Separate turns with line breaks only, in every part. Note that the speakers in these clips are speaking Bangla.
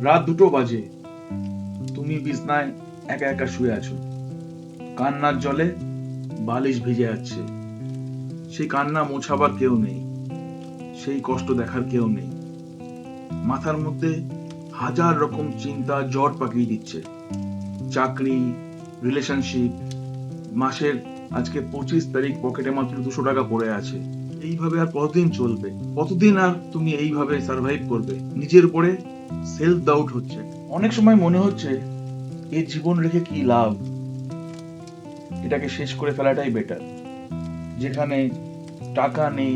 রাত 2টো বাজে, তুমি বিছনায় একা একা শুয়ে আছো। কান্নার জলে বালিশ ভিজে যাচ্ছে। সেই কান্না মোছাবার কেউ নেই, সেই কষ্ট দেখার কেউ নেই। মাথার মধ্যে হাজার রকম চিন্তা জট পাকিয়ে দিচ্ছে। চাকরি, রিলেশনশিপ, মাসের আজকে 25 তারিখ, পকেটে মাত্র 200 টাকা পড়ে আছে। এইভাবে আর কতদিন চলবে? কতদিন আর তুমি এইভাবে সার্ভাইভ করবে? নিজের উপরে সেলফ ডাউট হচ্ছে। অনেক সময় মনে হচ্ছে এই জীবন রেখে কি লাভ, এটাকে শেষ করে ফেলাটাই বেটার। যেখানে টাকা নেই,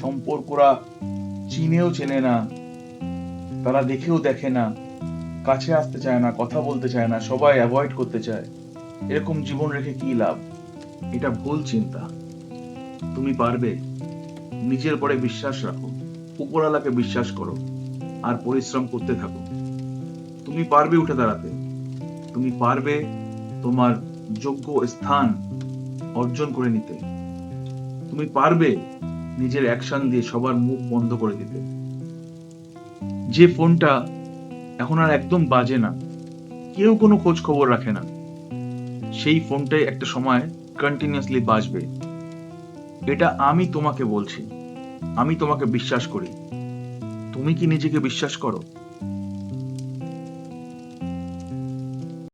সম্পর্করা চিনেও চেনে না, তারা দেখেও দেখে না, কাছে আসতে চায় না, কথা বলতে চায় না, সবাই অ্যাভয়েড করতে চায়, এরকম জীবন রেখে কি লাভ? এটা ভুল চিন্তা। তুমি পারবে। নিজের পরে বিশ্বাস রাখো, উপরওয়ালাকে বিশ্বাস করো, আর পরিশ্রম করতে থাকো। তুমি পারবে উঠে দাঁড়াতে। তুমি পারবে তোমার যোগ্য স্থান অর্জন করে নিতে। তুমি পারবে নিজের অ্যাকশন দিয়ে সবার মুখ বন্ধ করে দিতে। যে ফোনটা এখন আর একদম বাজে না, কেউ কোনো খোঁজ খবর রাখে না, সেই ফোনটাই একটা সময় কন্টিনিউয়াসলি বাজবে। এটা আমি তোমাকে বলছি, আমি তোমাকে বিশ্বাস করি। তুমি কি নিজেকে বিশ্বাস করো?